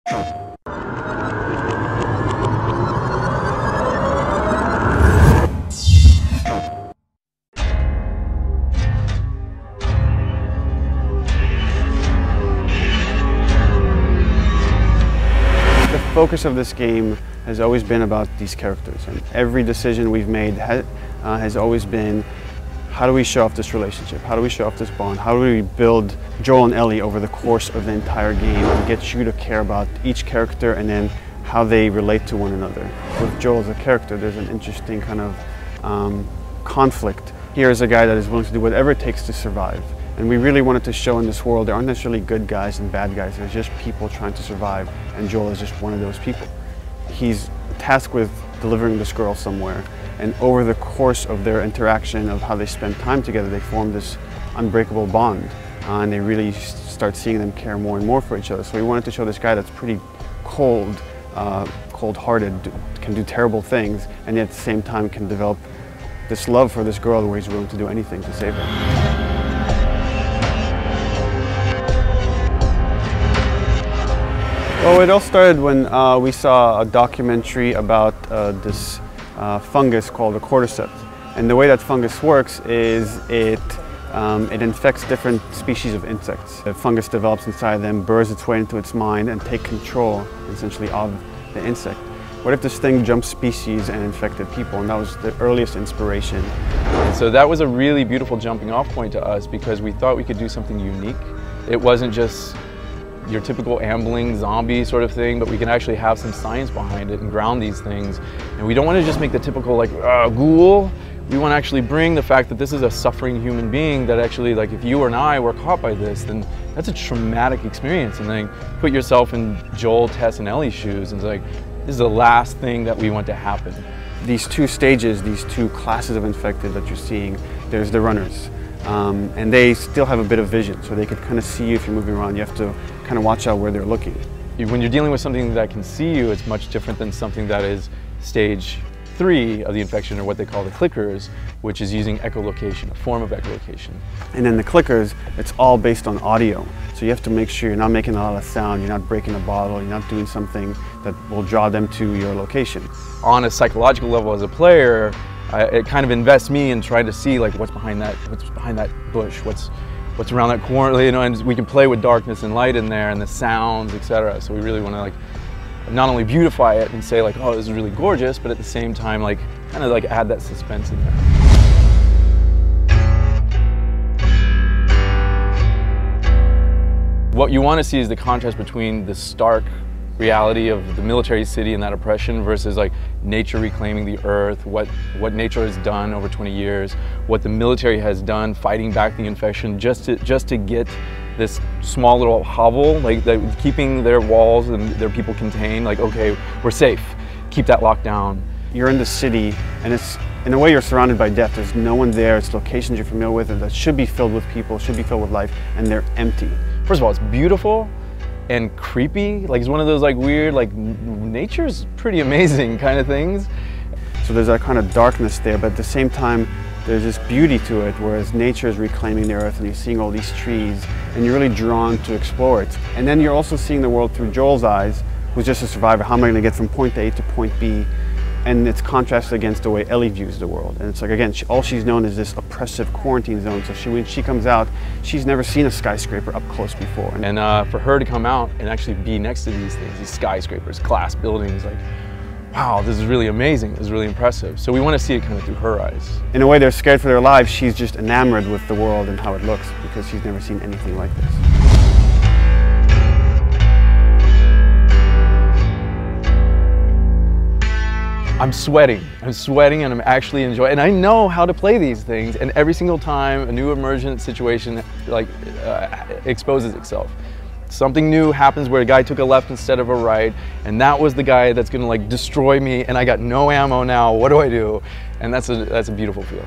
The focus of this game has always been about these characters, and every decision we've made has always been, how do we show off this relationship? How do we show off this bond? How do we build Joel and Ellie over the course of the entire game and get you to care about each character and then how they relate to one another? With Joel as a character, there's an interesting kind of conflict. Here's a guy that is willing to do whatever it takes to survive. And we really wanted to show in this world there aren't necessarily good guys and bad guys. There's just people trying to survive, and Joel is just one of those people. He's tasked with delivering this girl somewhere, and over the course of their interaction, of how they spend time together, they form this unbreakable bond, and they really start seeing them care more and more for each other. So we wanted to show this guy that's pretty cold, cold-hearted, can do terrible things, and yet at the same time can develop this love for this girl where he's willing to do anything to save her. Well, it all started when we saw a documentary about this fungus called a cordyceps. And the way that fungus works is it infects different species of insects. The fungus develops inside them, burrows its way into its mind, and takes control, essentially, of the insect. What if this thing jumped species and infected people? And that was the earliest inspiration. And so that was a really beautiful jumping off point to us, because we thought we could do something unique. It wasn't just your typical ambling zombie sort of thing, but we can actually have some science behind it and ground these things. And we don't want to just make the typical like ghoul. We want to actually bring the fact that this is a suffering human being that actually, like, if you and I were caught by this, then that's a traumatic experience. And then put yourself in Joel, Tess, and Ellie's shoes, and it's like, this is the last thing that we want to happen. These two stages, these two classes of infected that you're seeing, there's the runners. And they still have a bit of vision, so they could kind of see you if you're moving around. You have to kind of watch out where they're looking. When you're dealing with something that can see you, it's much different than something that is stage 3 of the infection, or what they call the clickers, which is using echolocation, a form of echolocation. And then the clickers, it's all based on audio. So you have to make sure you're not making a lot of sound, you're not breaking a bottle, you're not doing something that will draw them to your location. On a psychological level as a player, it kind of invests me in trying to see, like, what's behind that bush, what's around that corner, you know, and we can play with darkness and light in there and the sounds, etc. So we really want to, like, not only beautify it and say, like, oh, this is really gorgeous, but at the same time, like, kind of like add that suspense in there. What you want to see is the contrast between the stark reality of the military city and that oppression versus, like, nature reclaiming the earth, what nature has done over 20 years, what the military has done fighting back the infection just to get this small little hovel, like, keeping their walls and their people contained, like, okay, we're safe, keep that locked down. You're in the city, and it's, in a way, you're surrounded by death. There's no one there, it's locations you're familiar with and that should be filled with people, should be filled with life, and they're empty. First of all, it's beautiful and creepy, like, it's one of those, like, weird, like, nature's pretty amazing kind of things. So there's that kind of darkness there, but at the same time, there's this beauty to it, whereas nature is reclaiming the earth and you're seeing all these trees and you're really drawn to explore it. And then you're also seeing the world through Joel's eyes, who's just a survivor. How am I going to get from point A to point B? And it's contrasted against the way Ellie views the world. And it's like, again, all she's known is this oppressive quarantine zone. So when she comes out, she's never seen a skyscraper up close before. And for her to come out and actually be next to these things, these skyscrapers, glass buildings, like, wow, this is really amazing, this is really impressive. So we want to see it kind of through her eyes. In a way, they're scared for their lives. She's just enamored with the world and how it looks because she's never seen anything like this. I'm sweating and I'm actually enjoying, and I know how to play these things, and every single time a new emergent situation exposes itself. Something new happens where a guy took a left instead of a right, and that was the guy that's gonna, like, destroy me, and I got no ammo now, what do I do? And that's a beautiful feeling.